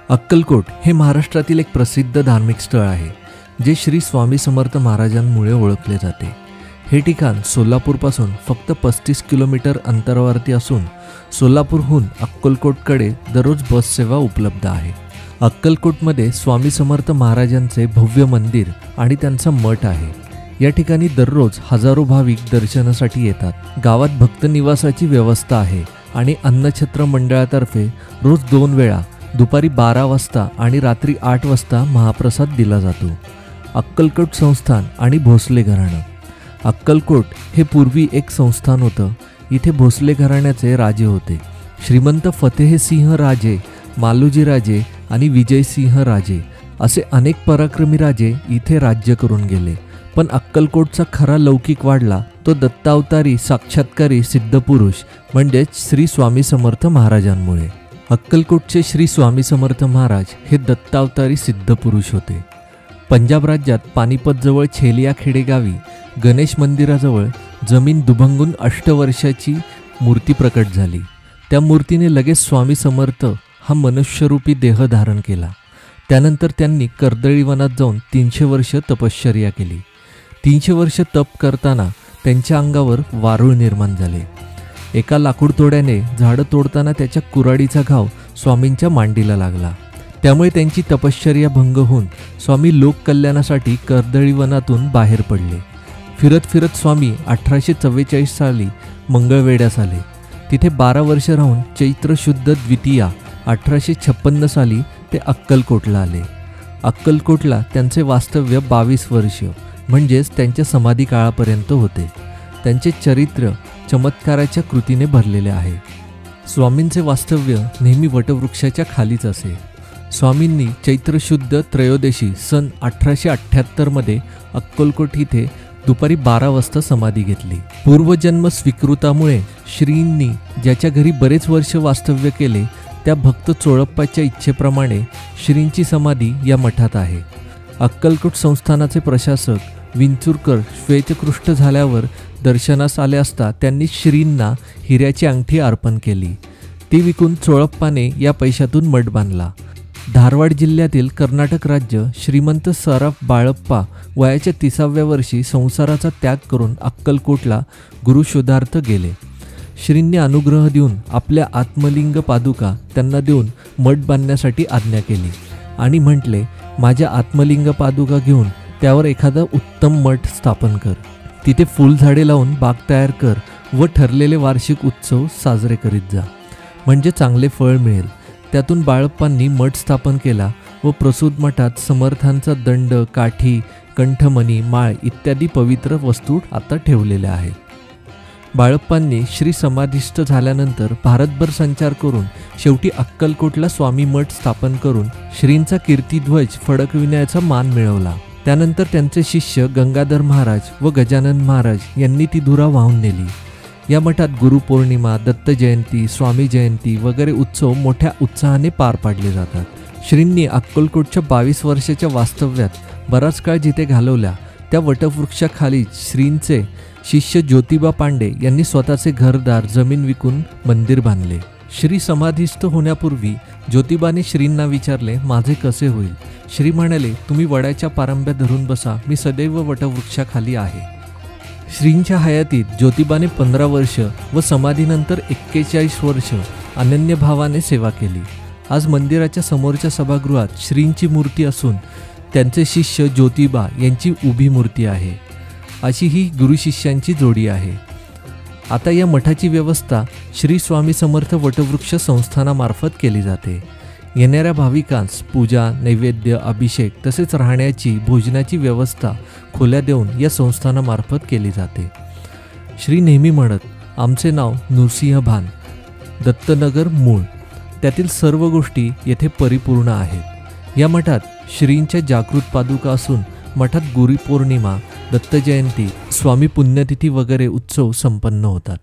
अक्कलकोट हे महाराष्ट्रातील एक प्रसिद्ध धार्मिक स्थळ आहे, जे श्री स्वामी समर्थ महाराजांमुळे ओळखले जाते। हे ठिकाण सोलापूरपासून फक्त 35 किलोमीटर अंतरावरती असून सोलापूरहून अक्कलकोटकडे दररोज बस सेवा उपलब्ध आहे। अक्कलकोटमध्ये स्वामी समर्थ महाराजांचे भव्य मंदिर आणि त्यांचा मठ आहे। या ठिकाणी दररोज हजारो भाविक दर्शनासाठी येतात। गावात भक्त निवासाची व्यवस्था आहे आणि अन्नछत्र मंडळातर्फे रोज 2 वेळा दुपारी 12 वाजता आणि रात्री 8 वाजता महाप्रसाद दिला जातो। अक्कलकोट संस्थान आणि भोसले घराणं। अक्कलकोट हे पूर्वी एक संस्थान होतं। इथे भोसले घराण्याचे राजे होते। श्रीमंत फतेहसिंह राजे, मालोजी राजे आणि विजयसिंह राजे असे अनेक पराक्रमी राजे इथे राज्य करून गेले। पण अक्कलकोटचा खरा लौकिक वाढला तो दत्तावतारी साक्षात्कारी सिद्धपुरुष म्हणजेच श्री स्वामी समर्थ महाराजांमुळे। अक्कलकोटचे श्री स्वामी समर्थ महाराज हे दत्तावतारी सिद्धपुरुष होते। पंजाब राज्यात पानिपतजवळ छेलिया खेडेगावी गणेश मंदिराजवळ जमीन दुभंगून 8 वर्षाची मूर्ती प्रकट झाली। त्या मूर्तीने लगेच स्वामी समर्थ हा मनुष्यरूपी देह धारण केला। त्यानंतर त्यांनी कर्दळी वनात जाऊन 300 वर्ष तपश्चर्या केली। 300 वर्ष तप करताना त्यांच्या अंगावर वारूळ निर्माण झाले। एका लाकूड तोड्याने झाडं तोडताना त्याच्या कुऱ्हाडीचा घाव स्वामींच्या मांडीला लागला। त्यामुळे त्यांची तपश्चर्या भंग होऊन स्वामी लोककल्याणासाठी कर्दळी वनातून बाहेर पडले। फिरत फिरत स्वामी 1844 साली मंगळवेढ्यास आले। तिथे 12 वर्ष राहून चैत्र शुद्ध द्वितीया 1856 साली ते अक्कलकोटला आले। अक्कलकोटला त्यांचे वास्तव्य 22 वर्ष म्हणजेच त्यांच्या समाधी काळापर्यंत होते। त्यांचे चरित्र चमत्काराच्या कृतीने भरलेले आहे। स्वामींचे वास्तव्य नेहमी वटवृक्षाच्या खालीच असे। स्वामींनी चैत्र शुद्ध त्रयोदशी सन 1878 मध्ये अक्कलकोट इथे दुपारी 12 वाजता समाधी घेतली। पूर्वजन्म स्वीकृतामुळे श्रींनी ज्याच्या घरी बरेच वर्ष वास्तव्य केले त्या भक्त चोळप्पाच्या इच्छेप्रमाणे श्रींची समाधी या मठात आहे। अक्कलकोट संस्थानाचे प्रशासक विंचुरकर श्वेतकृष्ट झाल्यावर दर्शनास आले असता त्यांनी श्रींना हिऱ्याची अंगठी अर्पण केली। ती विकून चोळप्पाने या पैशातून मठ बांधला। धारवाड जिल्ह्यातील कर्नाटक राज्य श्रीमंत सराफ बाळप्पा वयाच्या 30व्या वर्षी संसाराचा त्याग करून अक्कलकोटला गुरुशोधार्थ गेले। श्रींनी अनुग्रह देऊन आपल्या आत्मलिंग पादुका त्यांना देऊन मठ बांधण्यासाठी आज्ञा केली आणि म्हटले, माझ्या आत्मलिंग पादुका घेऊन त्यावर एखादा उत्तम मठ स्थापन कर। तिथे फुलझाडे लावून बाग तयार कर व ठरलेले वार्षिक उत्सव साजरे करीत जा, म्हणजे चांगले फळ मिळेल। त्यातून बाळप्पांनी मठ स्थापन केला व प्रसूत मठात समर्थांचा दंड, काठी, कंठमणी, माळ इत्यादी पवित्र वस्तू आता ठेवलेल्या आहेत। बाळप्पांनी श्री समाधिस्थ झाल्यानंतर भारतभर संचार करून शेवटी अक्कलकोटला स्वामी मठ स्थापन करून श्रींचा कीर्तिध्वज फडकविण्याचा मान मिळवला। त्यानंतर त्यांचे शिष्य गंगाधर महाराज व गजानन महाराज यांनी ती धुरा वाहून नेली। या मठात गुरुपौर्णिमा, दत्त जयंती, स्वामी जयंती वगैरे उत्सव मोठ्या उत्साहाने पार पाडले जातात। श्रींनी अक्कलकोटच्या 22 वर्षाच्या वास्तव्यात बराच काळ जिथे घालवला त्या वटवृक्षाखाली श्रींचे शिष्य ज्योतिबा पांडे यांनी स्वतःचे घरदार जमीन विकून मंदिर बांधले। श्री समाधिस्थ होण्यापूर्वी ज्योतिबाने श्रींना विचारले, माझे कसे होईल? श्री म्हणाले, तुम्ही वडाच्या पारंब्या धरून बसा, मी सदैव वटवृक्षाखाली आहे। श्रींच्या हयातीत ज्योतिबाने 15 वर्ष व समाधीनंतर 41 वर्ष अनन्य भावाने सेवा केली। आज मंदिराच्या समोरच्या सभागृहात श्रींची मूर्ती असून त्यांचे शिष्य ज्योतिबा यांची उभी मूर्ती आहे। अशी ही गुरुशिष्यांची जोडी आहे। आता या मठाची व्यवस्था श्री स्वामी समर्थ वटवृक्ष संस्थानामार्फत केली जाते। येणाऱ्या भाविकांस पूजा, नैवेद्य, अभिषेक तसेच राहण्याची, भोजनाची व्यवस्था खोल्या देऊन या संस्थानामार्फत केली जाते। श्री नेहमी म्हणत, आमचे नाव नृसिंह भान, दत्तनगर मूळ, त्यातील सर्व गोष्टी येथे परिपूर्ण आहेत। या मठात श्रींच्या जागृत पादुका असून मठात गुरुपौर्णिमा, दत्त जयंती, स्वामी पुण्यतिथी वगैरे उत्सव संपन्न होतात।